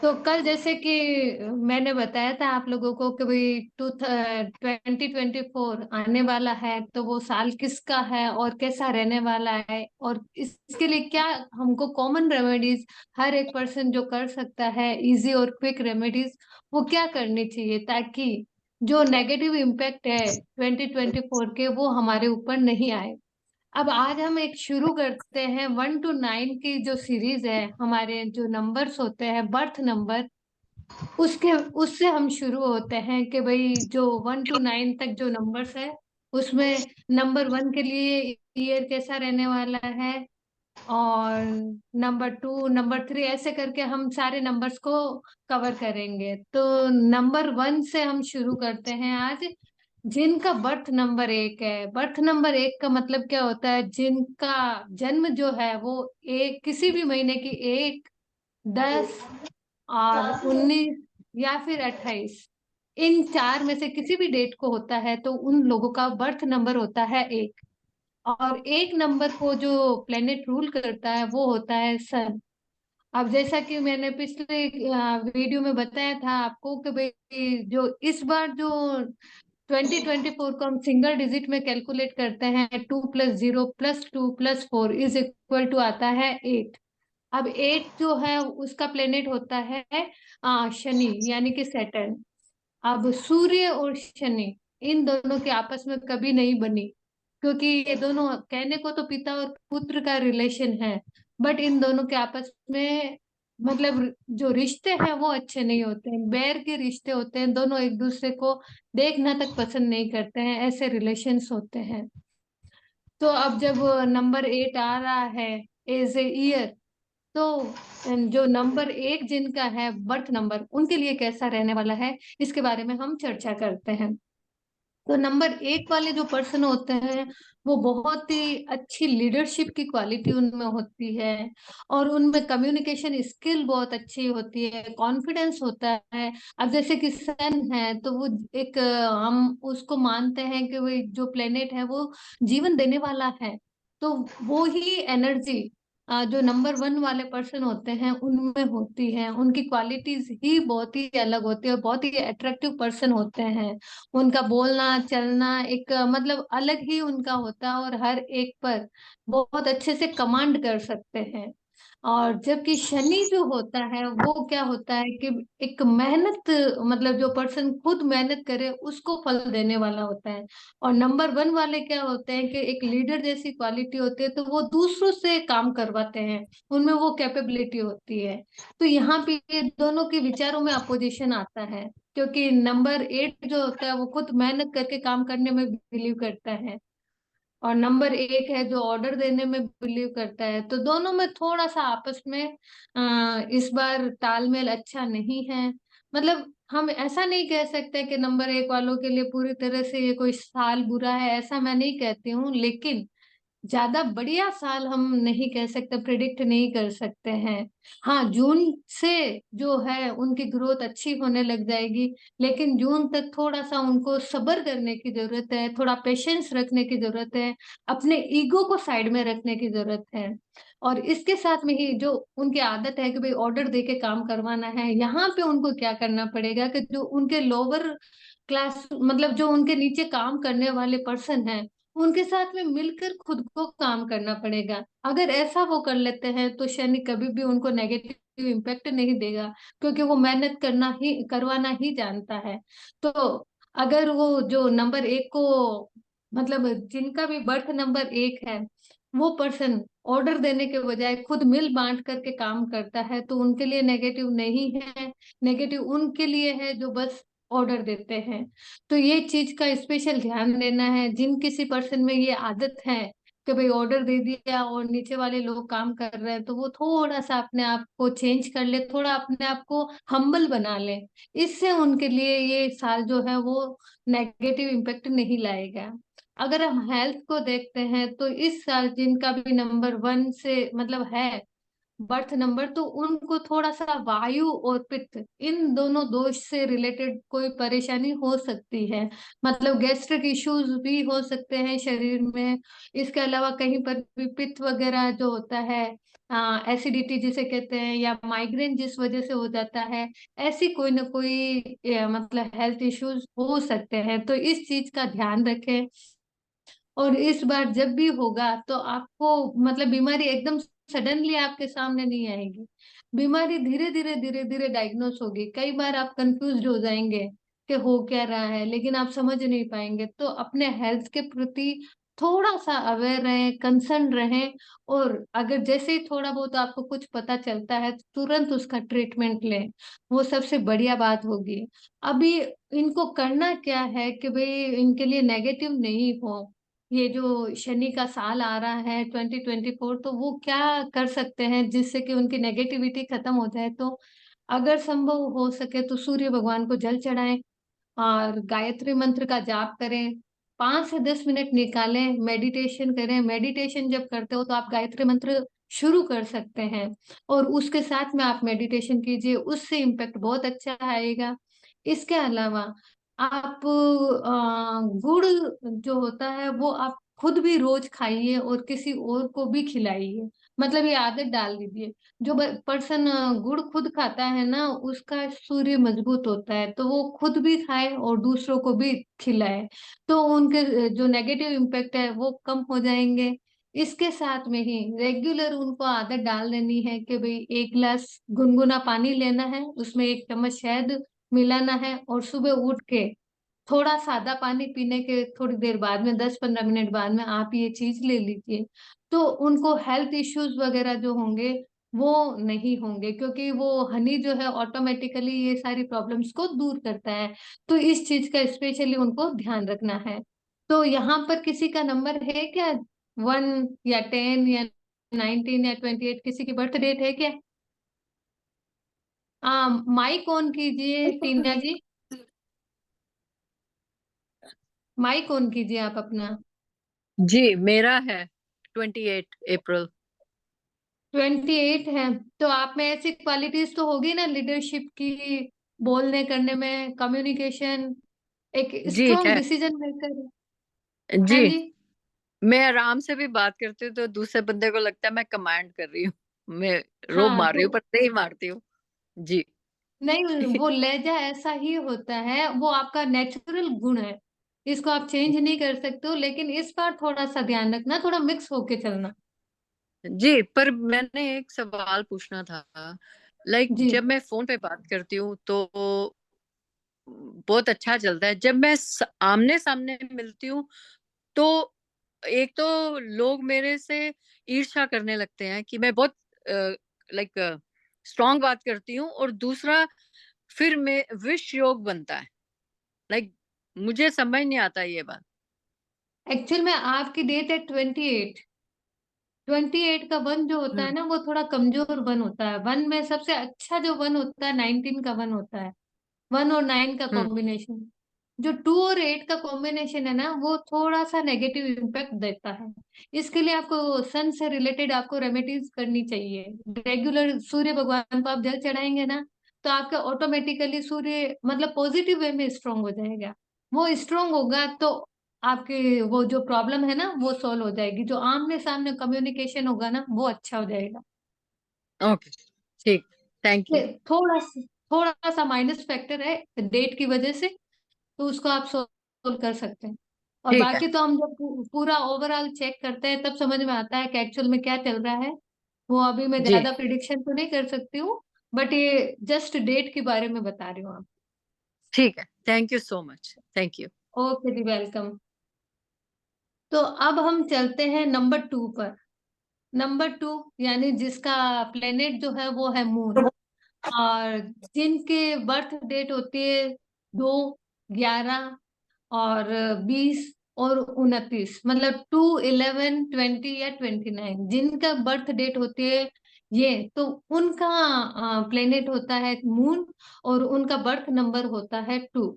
तो कल जैसे कि मैंने बताया था आप लोगों को कि भाई 2024 आने वाला है, तो वो साल किसका है और कैसा रहने वाला है, और इसके लिए क्या हमको कॉमन रेमेडीज हर एक पर्सन जो कर सकता है, इजी और क्विक रेमेडीज, वो क्या करनी चाहिए ताकि जो नेगेटिव इम्पैक्ट है 2024 के वो हमारे ऊपर नहीं आए। अब आज हम एक शुरू करते हैं 1 to 9 की जो सीरीज है, हमारे जो नंबर्स होते हैं बर्थ नंबर, उसके उससे हम शुरू होते हैं कि भाई जो 1 to 9 तक जो नंबर्स है उसमें नंबर 1 के लिए ईयर कैसा रहने वाला है, और नंबर 2 नंबर 3 ऐसे करके हम सारे नंबर्स को कवर करेंगे। तो नंबर 1 से हम शुरू करते हैं आज। जिनका बर्थ नंबर 1 है, बर्थ नंबर 1 का मतलब क्या होता है, जिनका जन्म जो है वो एक किसी भी महीने की 1, 10 और 19 या फिर 28, इन चार में से किसी भी डेट को होता है, तो उन लोगों का बर्थ नंबर होता है 1। और 1 नंबर को जो प्लेनेट रूल करता है वो होता है सन। अब जैसा कि मैंने पिछले वीडियो में बताया था आपको कि भाई जो इस बार जो 2024 को हम सिंगल डिजिट में कैलकुलेट करते हैं, 2 + 0 + 2 + 4 इक्वल टू आता है 8। अब 8 जो है उसका प्लेनेट होता है शनि यानी कि सैटर्न। अब सूर्य और शनि इन दोनों के आपस में कभी नहीं बनी, क्योंकि ये दोनों कहने को तो पिता और पुत्र का रिलेशन है, बट इन दोनों के आपस में मतलब जो रिश्ते हैं वो अच्छे नहीं होते हैं, बैर के रिश्ते होते हैं, दोनों एक दूसरे को देखना तक पसंद नहीं करते हैं, ऐसे रिलेशंस होते हैं। तो अब जब नंबर 8 आ रहा है एज ए ईयर, तो जो नंबर 1 जिनका है बर्थ नंबर, उनके लिए कैसा रहने वाला है, इसके बारे में हम चर्चा करते हैं। तो नंबर 1 वाले जो पर्सन होते हैं वो बहुत ही अच्छी लीडरशिप की क्वालिटी उनमें होती है, और उनमें कम्युनिकेशन स्किल बहुत अच्छी होती है, कॉन्फिडेंस होता है। अब जैसे कि सन है तो वो एक हम उसको मानते हैं कि वो जो प्लेनेट है वो जीवन देने वाला है। तो वो ही एनर्जी जो नंबर 1 वाले पर्सन होते हैं उनमें होती है, उनकी क्वालिटीज ही बहुत ही अलग होती है और बहुत ही अट्रैक्टिव पर्सन होते हैं। उनका बोलना चलना एक मतलब अलग ही उनका होता है, और हर एक पर बहुत अच्छे से कमांड कर सकते हैं। और जबकि शनि जो होता है वो क्या होता है कि एक मेहनत, मतलब जो पर्सन खुद मेहनत करे उसको फल देने वाला होता है। और नंबर 1 वाले क्या होते हैं कि एक लीडर जैसी क्वालिटी होती है, तो वो दूसरों से काम करवाते हैं, उनमें वो कैपेबिलिटी होती है। तो यहाँ पे ये दोनों के विचारों में अपोजिशन आता है, क्योंकि नंबर 8 जो होता है वो खुद मेहनत करके काम करने में बिलीव करता है, और नंबर 1 है जो ऑर्डर देने में बिलीव करता है। तो दोनों में थोड़ा सा आपस में इस बार तालमेल अच्छा नहीं है। मतलब हम ऐसा नहीं कह सकते कि नंबर 1 वालों के लिए पूरी तरह से ये कोई साल बुरा है, ऐसा मैं नहीं कहती हूँ, लेकिन ज्यादा बढ़िया साल हम नहीं कह सकते, प्रिडिक्ट नहीं कर सकते हैं। हाँ, जून से जो है उनकी ग्रोथ अच्छी होने लग जाएगी, लेकिन जून तक थोड़ा सा उनको सब्र करने की जरूरत है, थोड़ा पेशेंस रखने की जरूरत है, अपने ईगो को साइड में रखने की जरूरत है। और इसके साथ में ही जो उनकी आदत है कि भाई ऑर्डर दे के काम करवाना है, यहाँ पे उनको क्या करना पड़ेगा कि जो उनके लोअर क्लास, मतलब जो उनके नीचे काम करने वाले पर्सन हैं, उनके साथ में मिलकर खुद को काम करना पड़ेगा। अगर ऐसा वो कर लेते हैं तो शनि कभी भी उनको नेगेटिव इम्पेक्ट नहीं देगा, क्योंकि वो मेहनत करना ही करवाना ही जानता है। तो अगर वो जो नंबर 1 को, मतलब जिनका भी बर्थ नंबर 1 है, वो पर्सन ऑर्डर देने के बजाय खुद मिल बांट करके काम करता है, तो उनके लिए नेगेटिव नहीं है। नेगेटिव उनके लिए है जो बस ऑर्डर देते हैं। तो ये चीज का स्पेशल ध्यान देना है। जिन किसी पर्सन में ये आदत है कि भाई ऑर्डर दे दिया और नीचे वाले लोग काम कर रहे हैं, तो वो थोड़ा सा अपने आप को चेंज कर ले, थोड़ा अपने आप को हम्बल बना ले। इससे उनके लिए ये साल जो है वो नेगेटिव इम्पेक्ट नहीं लाएगा। अगर हम हेल्थ को देखते हैं तो इस साल जिनका भी नंबर 1 से मतलब है, बर्थ नंबर, तो उनको थोड़ा सा वायु और पित्त, इन दोनों दोष से रिलेटेड कोई परेशानी हो सकती है। मतलब गैस्ट्रिक इश्यूज भी हो सकते हैं शरीर में। इसके अलावा कहीं पर भी पित्त वगैरह जो होता है, एसिडिटी जिसे कहते हैं, या माइग्रेन जिस वजह से हो जाता है, ऐसी कोई ना कोई मतलब हेल्थ इश्यूज हो सकते हैं। तो इस चीज का ध्यान रखें। और इस बार जब भी होगा तो आपको मतलब बीमारी एकदम सडनली आपके सामने नहीं आएगी। बीमारी धीरे धीरे धीरे धीरे डायग्नोस होगी। कई बार आप कंफ्यूज हो जाएंगे कि हो क्या रहा है, लेकिन आप समझ नहीं पाएंगे। तो अपने हेल्थ के प्रति थोड़ा सा अवेयर रहें, कंसर्न रहें। और अगर जैसे ही थोड़ा बहुत आपको कुछ पता चलता है, तो तुरंत उसका ट्रीटमेंट लें। वो सबसे बढ़िया बात होगी। अभी इनको करना क्या है कि भाई इनके लिए नेगेटिव नहीं हो। ये जो शनि का साल आ रहा है 2024, तो वो क्या कर सकते हैं जिससे कि उनकी नेगेटिविटी खत्म हो जाए। तो अगर संभव हो सके तो सूर्य भगवान को जल चढ़ाएं और गायत्री मंत्र का जाप करें। 5 से 10 मिनट निकालें, मेडिटेशन करें। मेडिटेशन जब करते हो तो आप गायत्री मंत्र शुरू कर सकते हैं, और उसके साथ में आप मेडिटेशन कीजिए, उससे इम्पेक्ट बहुत अच्छा आएगा। इसके अलावा आप गुड़ जो होता है वो आप खुद भी रोज खाइए और किसी और को भी खिलाइए। मतलब ये आदत डाल दीजिए। जो पर्सन गुड़ खुद खाता है ना, उसका सूर्य मजबूत होता है, तो वो खुद भी खाए और दूसरों को भी खिलाए। तो उनके जो नेगेटिव इम्पेक्ट है वो कम हो जाएंगे। इसके साथ में ही रेगुलर उनको आदत डाल देनी है कि भाई 1 गिलास गुनगुना पानी लेना है, उसमें 1 चम्मच शहद मिलाना है, और सुबह उठ के थोड़ा सादा पानी पीने के थोड़ी देर बाद में, 10-15 मिनट बाद में आप ये चीज ले लीजिए। तो उनको हेल्थ इश्यूज वगैरह जो होंगे वो नहीं होंगे, क्योंकि वो हनी जो है ऑटोमेटिकली ये सारी प्रॉब्लम्स को दूर करता है। तो इस चीज का स्पेशली उनको ध्यान रखना है। तो यहाँ पर किसी का नंबर है क्या? 1 या 10 या 19 या 28, किसी की बर्थ डेट है क्या? माइक ऑन कीजिए टीना जी। माइक ऑन कीजिए आप अपना। जी, मेरा है 28 अप्रैल। 28 है। तो आप में ऐसी क्वालिटीज तो होगी ना, लीडरशिप की, बोलने करने में, कम्युनिकेशन, एक जी स्ट्रॉन्ग है। Decision maker. हाँ जी, जी। मैं आराम से भी बात करती हूँ तो दूसरे बंदे को लगता है मैं कमांड कर रही हूँ। मैं रोब हाँ मार रही तो हूँ पर नहीं मारती हूँ। जी। नहीं, वो लहजा ऐसा ही होता है, वो आपका नेचुरल गुण है। इसको आप चेंज नहीं कर सकते हो, लेकिन इस बार थोड़ा सा ध्यान रखना, थोड़ा मिक्स होके चलना। जी, पर मैंने एक सवाल पूछना था। लाइक जी। जब मैं फोन पे बात करती हूँ तो बहुत अच्छा चलता है। जब मैं आमने सामने मिलती हूँ तो एक तो लोग मेरे से ईर्ष्या करने लगते हैं कि मैं बहुत लाइक स्ट्रांग बात करती हूँ, और दूसरा फिर मैं विष योग बनता है। लाइक मुझे समझ नहीं आता ये बात। एक्चुअल में आपकी डेट है 28। 28 का वन जो होता है हम्म। ना, वो थोड़ा कमजोर वन होता है। वन में सबसे अच्छा जो वन होता है 19 का वन होता है। 1 और 9 का हम्म। कॉम्बिनेशन। जो 2 और 8 का कॉम्बिनेशन है ना, वो थोड़ा सा नेगेटिव इम्पैक्ट देता है। इसके लिए आपको सन से रिलेटेड आपको रेमेडीज करनी चाहिए। रेगुलर सूर्य भगवान को आप जल चढ़ाएंगे ना, तो आपका ऑटोमेटिकली सूर्य मतलब पॉजिटिव वे में स्ट्रांग हो जाएगा। वो स्ट्रांग होगा तो आपके वो जो प्रॉब्लम है ना वो सॉल्व हो जाएगी। जो आमने सामने कम्युनिकेशन होगा ना वो अच्छा हो जाएगा। ओके, ठीक। थैंक ये यू। थोड़ा सा माइनस फैक्टर है डेट की वजह से, तो उसको आप सोल्व कर सकते हैं। और ठीक है। बाकी तो हम जब पूरा ओवरऑल चेक करते हैं तब समझ में आता है कि एक्चुअल में क्या चल रहा है। वो अभी मैं जी, ज्यादा प्रिडिक्शन तो नहीं कर सकती हूँ, बट ये जस्ट डेट के बारे में बता रही हूँ आप। ठीक है। Thank you so much. Thank you. Okay जी, वेलकम। तो अब हम चलते हैं नंबर 2 पर। नंबर 2 यानी जिसका प्लेनेट जो है वो है मून, और जिनके बर्थ डेट होती है 2, 11 और 20 और 29, मतलब 2, 11, 20 या 29, जिनका बर्थ डेट होती है ये, तो उनका प्लेनेट होता है मून, और उनका बर्थ नंबर होता है 2।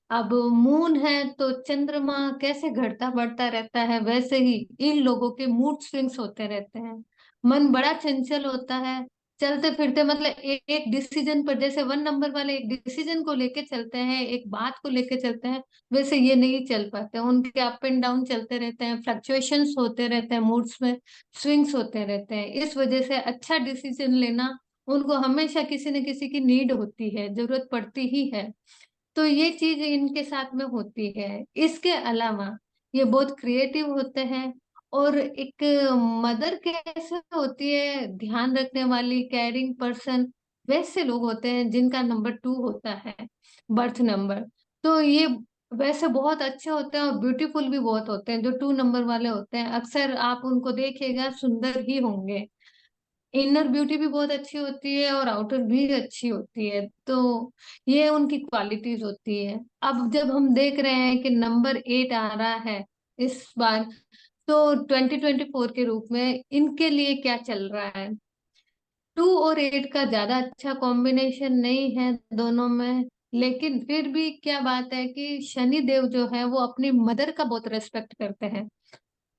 अब मून है तो चंद्रमा कैसे घटता बढ़ता रहता है, वैसे ही इन लोगों के मूड स्विंग्स होते रहते हैं। मन बड़ा चंचल होता है, चलते फिरते मतलब एक डिसीजन पर, जैसे 1 नंबर वाले एक डिसीजन को लेके चलते हैं, एक बात को लेके चलते हैं, वैसे ये नहीं चल पाते। उनके अप एंड डाउन चलते रहते हैं, फ्लक्चुएशंस होते रहते हैं, मूड्स में स्विंग्स होते रहते हैं। इस वजह से अच्छा डिसीजन लेना उनको हमेशा किसी न किसी की नीड होती है, जरूरत पड़ती ही है। तो ये चीज इनके साथ में होती है। इसके अलावा ये बहुत क्रिएटिव होते हैं। और एक मदर कैसे होती है, ध्यान रखने वाली, केयरिंग पर्सन, वैसे लोग होते हैं जिनका नंबर 2 होता है, बर्थ नंबर। तो ये वैसे बहुत अच्छे होते हैं और ब्यूटीफुल भी बहुत होते हैं। जो 2 नंबर वाले होते हैं अक्सर आप उनको देखिएगा सुंदर ही होंगे। इनर ब्यूटी भी बहुत अच्छी होती है और आउटर भी अच्छी होती है। तो ये उनकी क्वालिटीज होती है। अब जब हम देख रहे हैं कि नंबर 8 आ रहा है इस बार, तो 2024 के रूप में इनके लिए क्या चल रहा है। 2 और 8 का ज्यादा अच्छा कॉम्बिनेशन नहीं है दोनों में, लेकिन फिर भी क्या बात है कि शनि देव जो है वो अपनी मदर का बहुत रेस्पेक्ट करते हैं।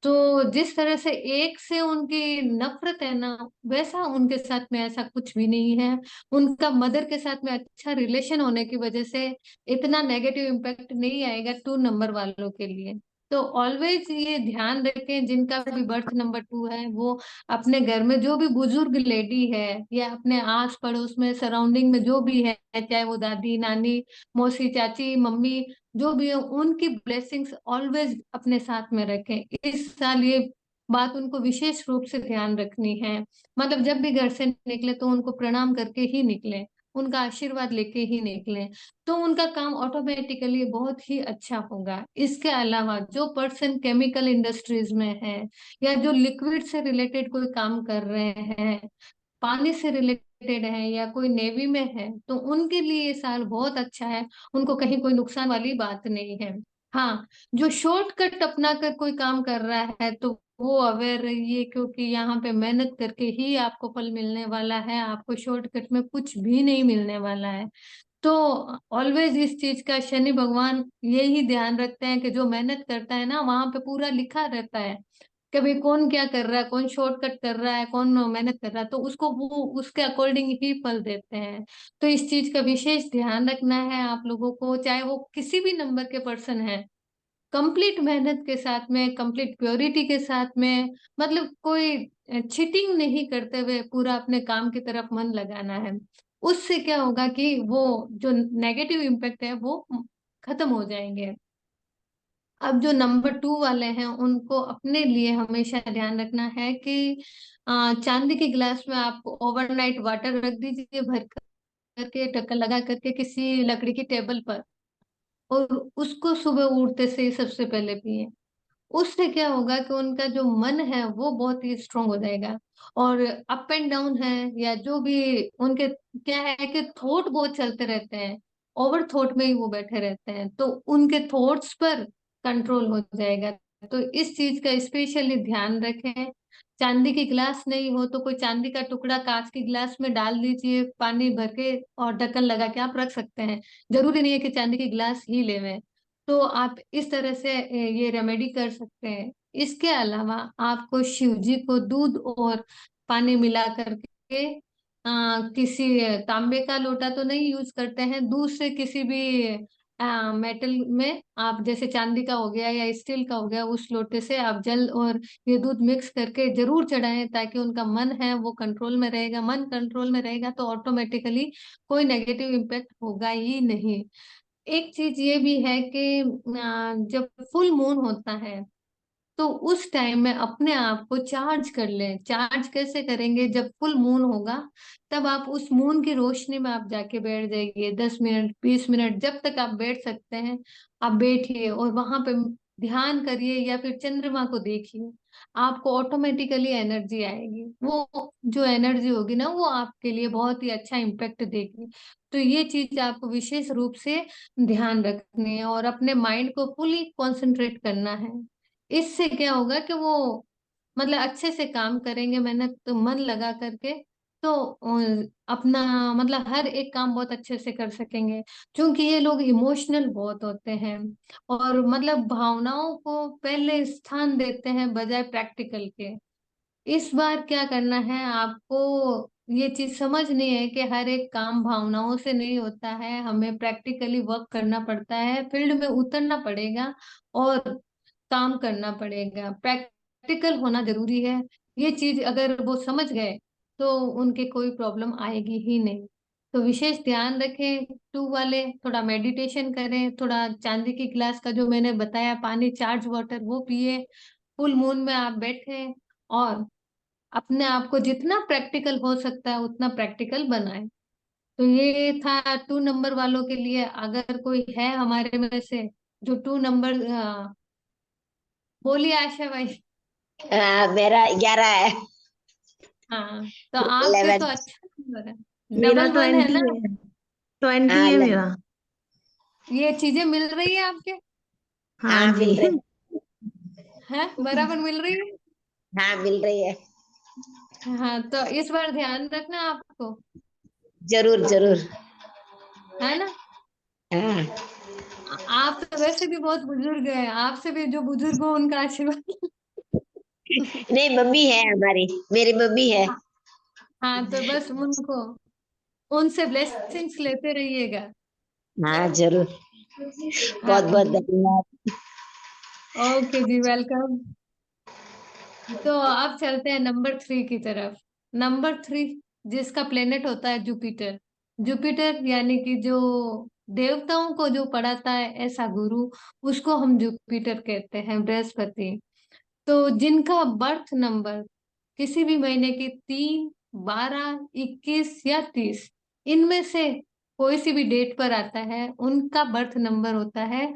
तो जिस तरह से एक से उनकी नफरत है ना, वैसा उनके साथ में ऐसा कुछ भी नहीं है। उनका मदर के साथ में अच्छा रिलेशन होने की वजह से इतना नेगेटिव इम्पैक्ट नहीं आएगा 2 नंबर वालों के लिए। तो ऑलवेज ये ध्यान रखें, जिनका भी बर्थ नंबर 2 है वो अपने घर में जो भी बुजुर्ग लेडी है या अपने आस पड़ोस में सराउंडिंग में जो भी है, चाहे वो दादी नानी मौसी चाची मम्मी जो भी है, उनकी ब्लेसिंग्स ऑलवेज अपने साथ में रखें। इस साल ये बात उनको विशेष रूप से ध्यान रखनी है। मतलब जब भी घर से निकले तो उनको प्रणाम करके ही निकले, उनका आशीर्वाद लेके ही निकले, तो उनका काम ऑटोमेटिकली बहुत ही अच्छा होगा। इसके अलावा जो पर्सन केमिकल इंडस्ट्रीज में है या जो लिक्विड से रिलेटेड कोई काम कर रहे हैं, पानी से रिलेटेड है या कोई नेवी में है, तो उनके लिए ये साल बहुत अच्छा है। उनको कहीं कोई नुकसान वाली बात नहीं है। हाँ, जो शॉर्टकट अपना कर कोई काम कर रहा है तो वो अवेयर रहिए, क्योंकि यहाँ पे मेहनत करके ही आपको फल मिलने वाला है, आपको शॉर्टकट में कुछ भी नहीं मिलने वाला है। तो ऑलवेज इस चीज का शनि भगवान यही ध्यान रखते हैं कि जो मेहनत करता है ना, वहां पे पूरा लिखा रहता है कभी कौन क्या कर रहा है, कौन शॉर्टकट कर रहा है, कौन मेहनत कर रहा है, तो उसको वो उसके अकॉर्डिंग ही फल देते हैं। तो इस चीज का विशेष ध्यान रखना है आप लोगों को, चाहे वो किसी भी नंबर के पर्सन है। कंप्लीट मेहनत के साथ में, कंप्लीट प्योरिटी के साथ में, मतलब कोई चीटिंग नहीं करते हुए पूरा अपने काम की तरफ मन लगाना है। उससे क्या होगा कि वो जो नेगेटिव इम्पैक्ट है वो खत्म हो जाएंगे। अब जो नंबर 2 वाले हैं उनको अपने लिए हमेशा ध्यान रखना है कि चांदी के गिलास में आप ओवरनाइट वाटर रख दीजिए भर करके, ढक्कन लगा करके किसी लकड़ी की टेबल पर, और उसको सुबह उठते से ही सबसे पहले पिए। उससे क्या होगा कि उनका जो मन है वो बहुत ही स्ट्रांग हो जाएगा। और अप एंड डाउन है या जो भी उनके, क्या है कि थॉट बहुत चलते रहते हैं, ओवर थॉट में ही वो बैठे रहते हैं, तो उनके थॉट्स पर कंट्रोल हो जाएगा। तो इस चीज का स्पेशली ध्यान रखें। चांदी की गिलास नहीं हो तो कोई चांदी का टुकड़ा कांच के गिलास में डाल दीजिए, पानी भर के, और ढक्कन लगा के आप रख सकते हैं। जरूरी नहीं है कि चांदी की गिलास ही लेवे। तो आप इस तरह से ये रेमेडी कर सकते हैं। इसके अलावा आपको शिव जी को दूध और पानी मिला करके, किसी तांबे का लोटा तो नहीं यूज करते हैं, दूसरे किसी भी मेटल में, आप जैसे चांदी का हो गया या स्टील का हो गया, उस लोटे से आप जल और ये दूध मिक्स करके जरूर चढ़ाएं, ताकि उनका मन है वो कंट्रोल में रहेगा। मन कंट्रोल में रहेगा तो ऑटोमेटिकली कोई नेगेटिव इम्पैक्ट होगा ही नहीं। एक चीज ये भी है कि जब फुल मून होता है तो उस टाइम में अपने आप को चार्ज कर लें। चार्ज कैसे करेंगे, जब फुल मून होगा तब आप उस मून की रोशनी में आप जाके बैठ जाइए, 10 मिनट 20 मिनट जब तक आप बैठ सकते हैं आप बैठिए, और वहां पे ध्यान करिए या फिर चंद्रमा को देखिए। आपको ऑटोमेटिकली एनर्जी आएगी, वो जो एनर्जी होगी ना वो आपके लिए बहुत ही अच्छा इम्पेक्ट देगी। तो ये चीज आपको विशेष रूप से ध्यान रखनी है और अपने माइंड को फुली कंसंट्रेट करना है। इससे क्या होगा कि वो मतलब अच्छे से काम करेंगे, मेहनत तो मन लगा करके, तो अपना मतलब हर एक काम बहुत अच्छे से कर सकेंगे। क्योंकि ये लोग इमोशनल बहुत होते हैं और मतलब भावनाओं को पहले स्थान देते हैं बजाय प्रैक्टिकल के। इस बार क्या करना है आपको, ये चीज समझनी है कि हर एक काम भावनाओं से नहीं होता है, हमें प्रैक्टिकली वर्क करना पड़ता है, फील्ड में उतरना पड़ेगा और काम करना पड़ेगा, प्रैक्टिकल होना जरूरी है। ये चीज अगर वो समझ गए तो उनके कोई प्रॉब्लम आएगी ही नहीं। तो विशेष ध्यान रखें, टू वाले थोड़ा मेडिटेशन करें, थोड़ा चांदी की गिलास का जो मैंने बताया पानी, चार्ज वाटर वो पिए, फुल मून में आप बैठे और अपने आप को जितना प्रैक्टिकल हो सकता है उतना प्रैक्टिकल बनाए। तो ये था टू नंबर वालों के लिए। अगर कोई है हमारे में से जो टू नंबर, बोलिए आशा भाई। मेरा 11 है। हाँ, तो आपके तो 11। अच्छा नंबर है, मेरा डबल वन है 20 ना। है। 20 हाँ है मेरा। ये चीजें मिल रही है आपके, हाँ हाँ जी। मिल रही। हैं बराबर मिल रही है। हाँ मिल रही है। हाँ, तो इस बार ध्यान रखना आपको, जरूर जरूर। है ना। हाँ। आप तो वैसे भी बहुत बुजुर्ग हैं, आपसे भी जो बुजुर्ग हो उनका आशीर्वाद। नहीं, मम्मी है हमारी, मेरी मम्मी है। हाँ, तो बस उनको, उनसे ब्लेसिंग्स लेते रहिएगा। हाँ जरूर। बहुत हाँ बहुत जी। धन्यवाद। ओके जी, वेलकम। तो अब चलते हैं नंबर थ्री की तरफ। नंबर थ्री जिसका प्लेनेट होता है जुपिटर। जुपिटर यानी कि जो देवताओं को जो पढ़ाता है ऐसा गुरु, उसको हम जुपिटर कहते हैं, बृहस्पति। तो जिनका बर्थ नंबर किसी भी महीने की 3, 12, 21 या 30, इनमें से कोई सी भी डेट पर आता है, उनका बर्थ नंबर होता है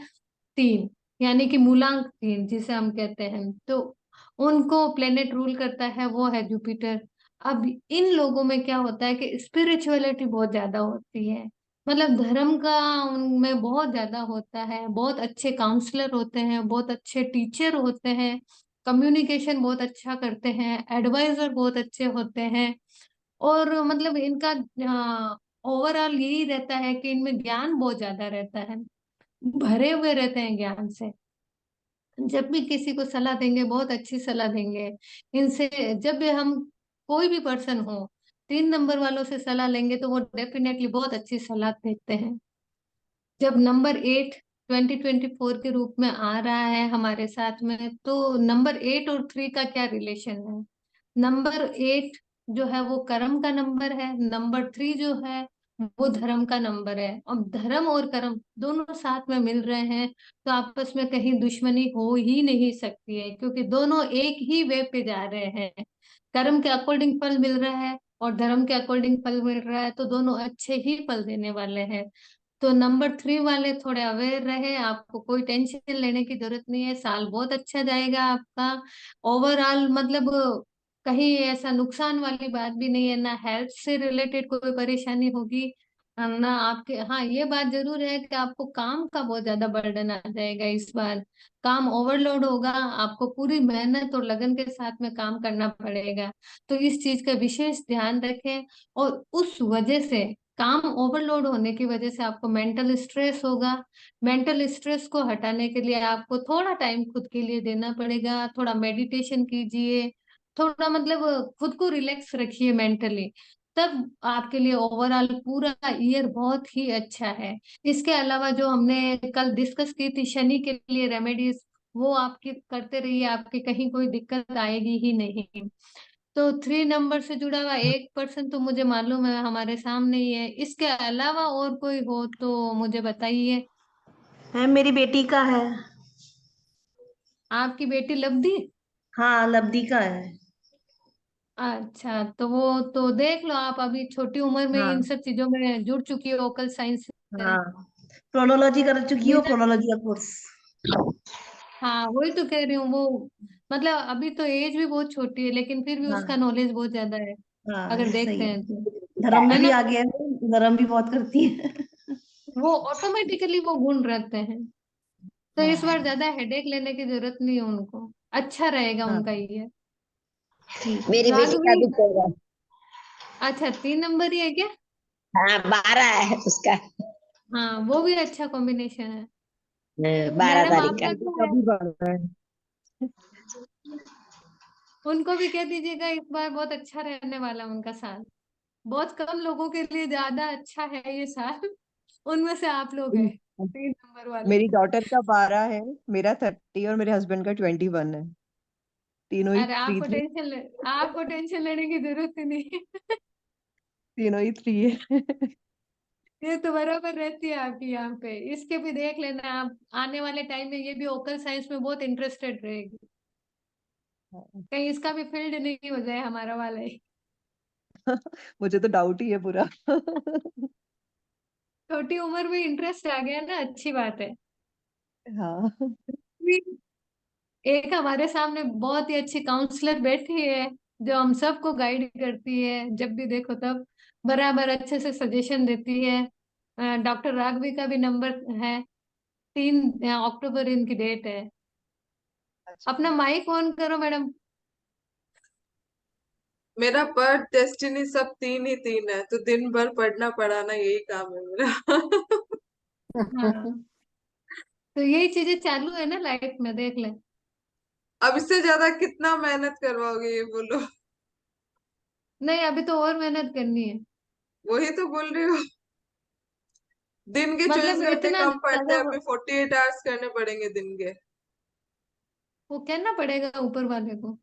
3, यानी कि मूलांक 3 जिसे हम कहते हैं। तो उनको प्लेनेट रूल करता है, वो है जुपिटर। अब इन लोगों में क्या होता है कि स्पिरिचुअलिटी बहुत ज्यादा होती है, मतलब धर्म का उनमें बहुत ज्यादा होता है, बहुत अच्छे काउंसलर होते हैं, बहुत अच्छे टीचर होते हैं, कम्युनिकेशन बहुत अच्छा करते हैं, एडवाइजर बहुत अच्छे होते हैं। और मतलब इनका ओवरऑल यही रहता है कि इनमें ज्ञान बहुत ज्यादा रहता है, भरे हुए रहते हैं ज्ञान से। जब भी किसी को सलाह देंगे बहुत अच्छी सलाह देंगे इनसे। जब भी हम, कोई भी पर्सन हो, 3 नंबर वालों से सलाह लेंगे तो वो डेफिनेटली बहुत अच्छी सलाह देते हैं। जब नंबर 8 2024 के रूप में आ रहा है हमारे साथ में, तो नंबर 8 और 3 का क्या रिलेशन है। नंबर 8 जो है वो कर्म का नंबर है, नंबर 3 जो है वो धर्म का नंबर है। अब धर्म और कर्म दोनों साथ में मिल रहे हैं तो आपस में कहीं दुश्मनी हो ही नहीं सकती है, क्योंकि दोनों एक ही वे पे जा रहे हैं। कर्म के अकॉर्डिंग फल मिल रहा है और धर्म के अकॉर्डिंग फल मिल रहा है, तो दोनों अच्छे ही फल देने वाले हैं। तो नंबर 3 वाले थोड़े अवेयर रहे, आपको कोई टेंशन लेने की जरूरत नहीं है, साल बहुत अच्छा जाएगा आपका। ओवरऑल मतलब कहीं ऐसा नुकसान वाली बात भी नहीं है, ना हेल्थ से रिलेटेड कोई परेशानी होगी, ना आपके। हाँ, ये बात जरूर है कि आपको काम का बहुत ज्यादा बर्डन आ जाएगा इस बार, काम ओवरलोड होगा, आपको पूरी मेहनत और लगन के साथ में काम करना पड़ेगा। तो इस चीज का विशेष ध्यान रखें। और उस वजह से, काम ओवरलोड होने की वजह से आपको मेंटल स्ट्रेस होगा। मेंटल स्ट्रेस को हटाने के लिए आपको थोड़ा टाइम खुद के लिए देना पड़ेगा, थोड़ा मेडिटेशन कीजिए, थोड़ा मतलब खुद को रिलैक्स रखिए मेंटली। तब आपके लिए ओवरऑल पूरा ईयर बहुत ही अच्छा है। इसके अलावा जो हमने कल डिस्कस की थी शनि के लिए रेमेडीज, वो आपकी करते रहिए, आपकी कहीं कोई दिक्कत आएगी ही नहीं। तो 3 नंबर से जुड़ा हुआ एक पर्सन तो मुझे मालूम है हमारे सामने ही है, इसके अलावा और कोई हो तो मुझे बताइए। है, मेरी बेटी का है। आपकी बेटी लब्धि। हाँ, लब्धि का है। अच्छा, तो वो तो देख लो, आप अभी छोटी उम्र में इन हाँ सब चीजों में जुड़ चुकी हो, ओकल साइंस से। हाँ, प्रोनोलॉजी कर चुकी हो, बिना, प्रोनोलॉजी का कोर्स। हाँ वही तो कह रही हूँ, वो मतलब अभी तो एज भी बहुत छोटी है लेकिन फिर भी उसका हाँ नॉलेज बहुत ज्यादा है, हाँ, अगर सही देखते है। हैं तो। धर्म में है भी ना, आ गया है, धर्म भी बहुत करती है। वो ऑटोमेटिकली वो गुण रहते हैं। तो इस बार हाँ ज्यादा हेडेक लेने की जरूरत नहीं है उनको, अच्छा रहेगा हाँ, उनका ये। ठीक है। मेरी बेटी का राघवी। भी 13। अच्छा, 3 नंबर ही है क्या। हाँ 12 है उसका। हाँ, वो भी अच्छा कॉम्बिनेशन है। 12 मैडम तारीख का। आपका क्या है। कभी बढ़ रहा है। उनको भी कह दीजिएगा इस बार बहुत अच्छा रहने वाला है उनका साल। बहुत कम लोगों के लिए ज्यादा अच्छा है ये साल। उनमें से आप लोग हैं 3 नंबर वाले। मेरी डॉटर का 12 है, मेरा 30 और मेरे हस्बैंड का 21 है। तीनों ही अरे थ्री थ्री। आपको टेंशन लेने की जरूरत ही नहीं। तीनों ही 3 है। ये तो बराबर रहती है आपकी यहाँ पे। इसके भी देख लेना आप, आने वाले टाइम में ये भी ओकल साइंस में बहुत इंटरेस्टेड रहेगी। कहीं इसका भी फील्ड नहीं हो जाए हमारा वाला ही। मुझे तो डाउट ही है पूरा। छोटी उम्र में इंटरेस्ट आ गया ना, अच्छी बात है। हाँ। एक हमारे सामने बहुत ही अच्छी काउंसलर बैठी है, जो हम सबको गाइड करती है, जब भी देखो तब बराबर अच्छे से सजेशन देती है। डॉक्टर राघवी का भी नंबर है। 3 अक्टूबर इनकी डेट है। अपना अच्छा। माइक ऑन करो मैडम। मेरा बर्थ डेस्टिनी सब 3 ही 3 है, तो दिन भर पढ़ना पढ़ाना यही काम है मेरा। हाँ, तो यही चीजें चालू है ना लाइफ में, देख ले। अब इससे ज्यादा कितना मेहनत करवाओगे ये बोलो। नहीं, अभी तो और मेहनत करनी है। वही तो बोल रही हूँ। दिन के मतलब 24 घंटे इतना कम पड़ते ज्यादा हैं, अभी 48 आवर्स करने पड़ेंगे दिन के। वो कहना पड़ेगा ऊपर वाले को।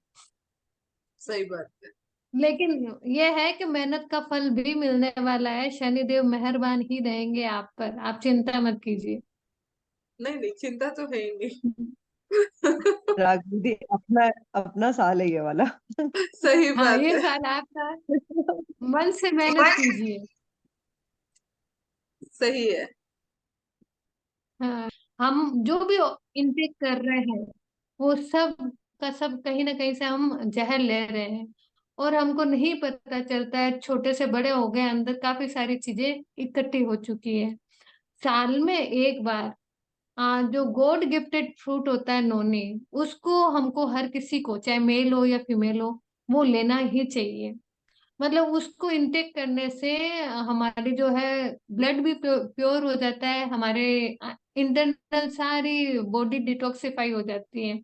सही बात है। लेकिन ये है कि मेहनत का फल भी मिलने वाला है। शनिदेव मेहरबान ही रहेंगे आप पर, आप चिंता मत कीजिए। नहीं नहीं, चिंता तो है ही नहीं। राघवी दी, अपना अपना साल है ये वाला। सही हाँ, बात ये है। साल आपका, मन से मेहनत कीजिए। सही है। हाँ, हम जो भी इनटेक कर रहे हैं वो सब का सब कहीं ना कहीं से हम जहर ले रहे हैं, और हमको नहीं पता चलता है। छोटे से बड़े हो गए, अंदर काफी सारी चीजें इकट्ठी हो चुकी है। साल में एक बार जो गॉड गिफ्टेड फ्रूट होता है नोनी, उसको हमको हर किसी को, चाहे मेल हो या फीमेल हो, वो लेना ही चाहिए। मतलब उसको इनटेक करने से हमारी जो है ब्लड भी प्योर हो जाता है, हमारे इंटरनल सारी बॉडी डिटॉक्सिफाई हो जाती है।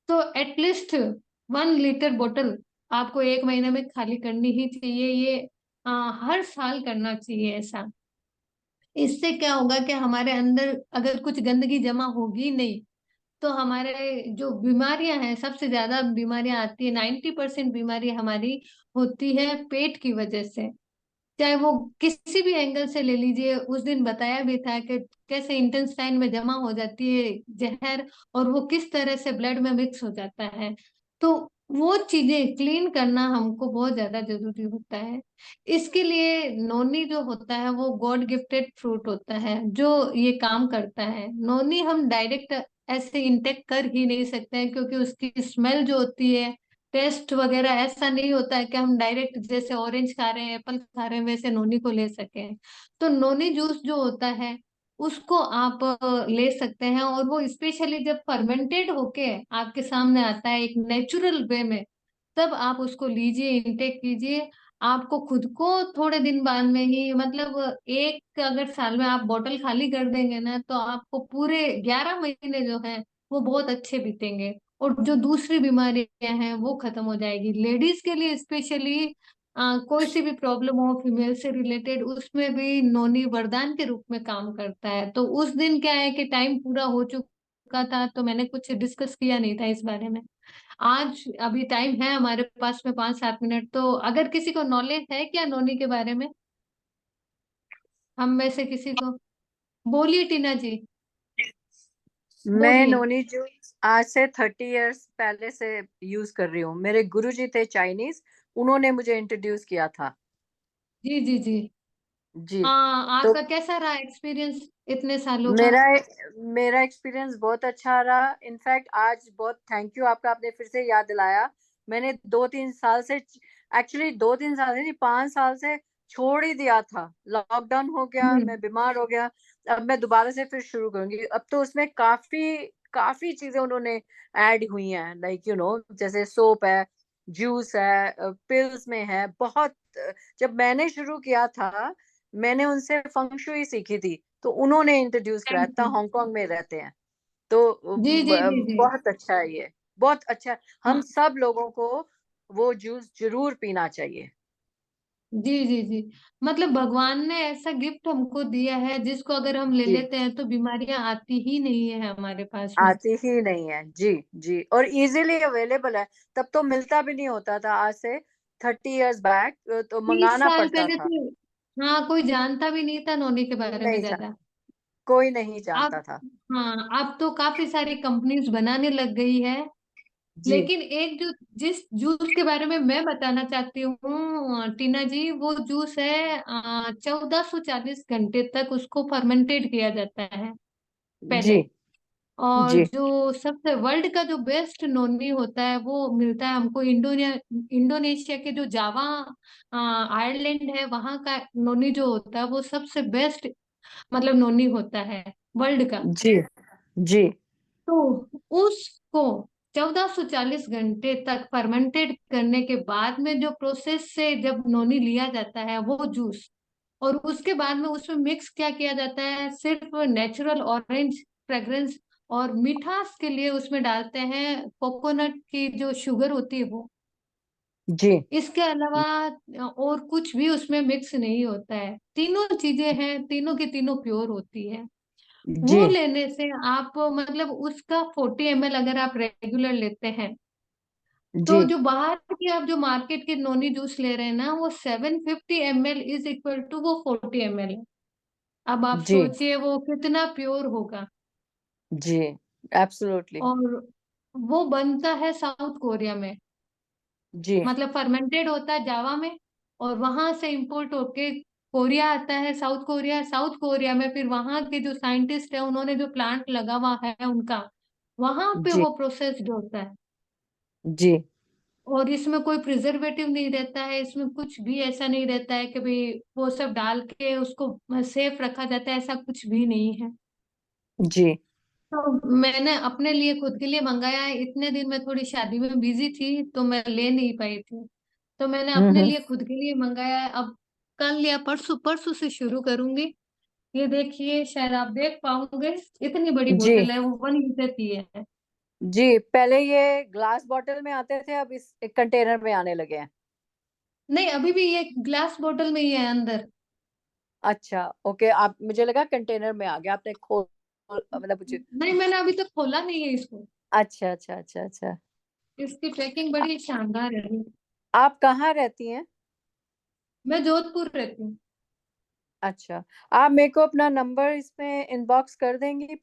तो एटलीस्ट 1 लीटर बोतल आपको एक महीने में खाली करनी ही चाहिए। ये हर साल करना चाहिए ऐसा। इससे क्या होगा कि हमारे अंदर अगर कुछ गंदगी जमा होगी नहीं, तो हमारे जो बीमारियां हैं, सबसे ज्यादा बीमारियां आती है, 90% बीमारी हमारी होती है पेट की वजह से। चाहे वो किसी भी एंगल से ले लीजिए। उस दिन बताया भी था कि कैसे इंटेस्टाइन में जमा हो जाती है जहर, और वो किस तरह से ब्लड में मिक्स हो जाता है। तो वो चीजें क्लीन करना हमको बहुत ज्यादा जरूरी होता है। इसके लिए नोनी जो होता है वो गॉड गिफ्टेड फ्रूट होता है जो ये काम करता है। नोनी हम डायरेक्ट ऐसे इंटेक कर ही नहीं सकते हैं, क्योंकि उसकी स्मेल जो होती है, टेस्ट वगैरह ऐसा नहीं होता है कि हम डायरेक्ट जैसे ऑरेंज खा रहे हैं, एप्पल खा रहे हैं, वैसे नोनी को ले सकें। तो नोनी जूस जो होता है उसको आप ले सकते हैं, और वो स्पेशली जब फर्मेंटेड होके आपके सामने आता है एक नेचुरल वे में, तब आप उसको लीजिए, इंटेक कीजिए। आपको खुद को थोड़े दिन बाद में ही, मतलब एक अगर साल में आप बोतल खाली कर देंगे ना, तो आपको पूरे 11 महीने जो है वो बहुत अच्छे बीतेंगे, और जो दूसरी बीमारियां हैं वो खत्म हो जाएगी। लेडीज के लिए स्पेशली कोई सी भी प्रॉब्लम हो फीमेल से रिलेटेड, उसमें भी नोनी वरदान के रूप में काम करता है। तो उस दिन क्या है कि टाइम पूरा हो चुका था, तो मैंने कुछ डिस्कस किया नहीं था इस बारे में। आज अभी टाइम है हमारे पास में 5-7 मिनट, तो अगर किसी को नॉलेज है क्या नोनी के बारे में, हम में से किसी को, बोलिए टीना जी, मैं बोलिए। नोनी जूस आज से 30 इयर्स पहले से यूज कर रही हूँ। मेरे गुरुजी थे चाइनीज, उन्होंने मुझे इंट्रोड्यूस किया था। जी जी जी। जी। तो आपका कैसा रहा एक्सपीरियंस इतने सालों का? मेरा मेरा एक्सपीरियंस बहुत अच्छा रहा। इनफैक्ट आज बहुत थैंक यू आपका, आपने फिर से याद दिलाया। मैंने 2-3 साल से, एक्चुअली 2-3 साल से नहीं, 5 साल से छोड़ ही दिया था। लॉकडाउन हो गया, हम्म। मैं बीमार हो गया। अब मैं दोबारा से फिर शुरू करूंगी। अब तो उसमें काफी काफी चीजें उन्होंने ऐड हुई हैं, लाइक जैसे सोप है, जूस है, पिल्स में है बहुत। जब मैंने शुरू किया था, मैंने उनसे फंक्शुई सीखी थी, तो उन्होंने इंट्रोड्यूस कराया था। हांगकांग में रहते हैं, तो जी जी जी जी। बहुत अच्छा है ये। बहुत अच्छा है। हम हाँ सब लोगों को वो जूस जरूर पीना चाहिए। जी जी जी। मतलब भगवान ने ऐसा गिफ्ट हमको दिया है जिसको अगर हम ले जी, लेते हैं तो बीमारियां आती ही नहीं है हमारे पास में। आती ही नहीं है। जी जी, और इजीली अवेलेबल है। तब तो मिलता भी नहीं होता था, आज से 30 years बैक तो 30 मंगाना साल पड़ता पहले था। तो हाँ कोई जानता भी नहीं था नोनी के कोई बारे में नहीं जान ज्यादा। कोई नहीं अब जानता था। हाँ अब तो काफी सारी कंपनीज बनाने लग गई है। जी लेकिन एक जो जिस जूस के बारे में मैं बताना चाहती हूँ टीना जी, वो जूस है 1440 घंटे तक उसको फर्मेंटेड किया जाता है जी पहले। और जी जो सबसे वर्ल्ड का जो बेस्ट नोनी होता है वो मिलता है हमको इंडोनेशिया के जो जावा आयरलैंड है वहां का नोनी जो होता है वो सबसे बेस्ट मतलब नोनी होता है वर्ल्ड का। जी जी तो उसको 1440 घंटे तक फर्मेंटेड करने के बाद में जो प्रोसेस से जब नोनी लिया जाता है वो जूस, और उसके बाद में उसमें मिक्स क्या किया जाता है, सिर्फ नेचुरल ऑरेंज फ्रेग्रेंस और मिठास के लिए उसमें डालते हैं कोकोनट की जो शुगर होती है वो। जी इसके अलावा और कुछ भी उसमें मिक्स नहीं होता है। तीनों चीजें हैं, तीनों की तीनों प्योर होती है। जी वो लेने से आप मतलब उसका 40 ml अगर आप रेगुलर लेते हैं जी तो जो बाहर की आप जो मार्केट के नोनी जूस ले रहे हैं ना वो 750 ml इज इक्वल टू वो 40 ml है। अब आप जी सोचिए वो कितना प्योर होगा। जी एब्सोल्युटली। और वो बनता है साउथ कोरिया में, जी मतलब फर्मेंटेड होता है जावा में और वहां से इंपोर्ट होके कोरिया आता है, साउथ कोरिया। साउथ कोरिया में फिर वहां के जो साइंटिस्ट है उन्होंने जो प्लांट लगा हुआ है उनका, वहां पे जी वो प्रोसेस्ड होता है। जी और इसमें कोई प्रिजर्वेटिव नहीं रहता है, इसमें कुछ भी ऐसा नहीं रहता है कि भाई वो सब डाल के उसको सेफ रखा जाता है, ऐसा कुछ भी नहीं है। जी तो मैंने अपने लिए खुद के लिए मंगाया है। इतने दिन मैं थोड़ी शादी में बिजी थी तो मैं ले नहीं पाई थी, तो मैंने अपने हम्म। लिए खुद के लिए मंगाया है। अब कल या परसों परसों से शुरू करूंगी। ये देखिए शायद आप देख पाओगे, इतनी बड़ी जी बोतल है, वो 1 लीटर की है। जी, पहले ये ग्लास बॉटल में आते थे, अब इस कंटेनर में आने लगे हैं। नहीं अभी भी ये ग्लास बोतल में ही है अंदर। अच्छा ओके, आप मुझे लगा कंटेनर में आ गया, आपने खोल मतलब कुछ। नहीं मैंने अभी तक खोला नहीं है इसको। अच्छा अच्छा अच्छा अच्छा। इसकी पैकिंग बड़ी शानदार है। आप कहाँ रहती हैं? मैं जोधपुर रहती हूँ। अच्छा, आप मेरे को अपना नंबर इसमें इनबॉक्स कर देंगी प्लीज?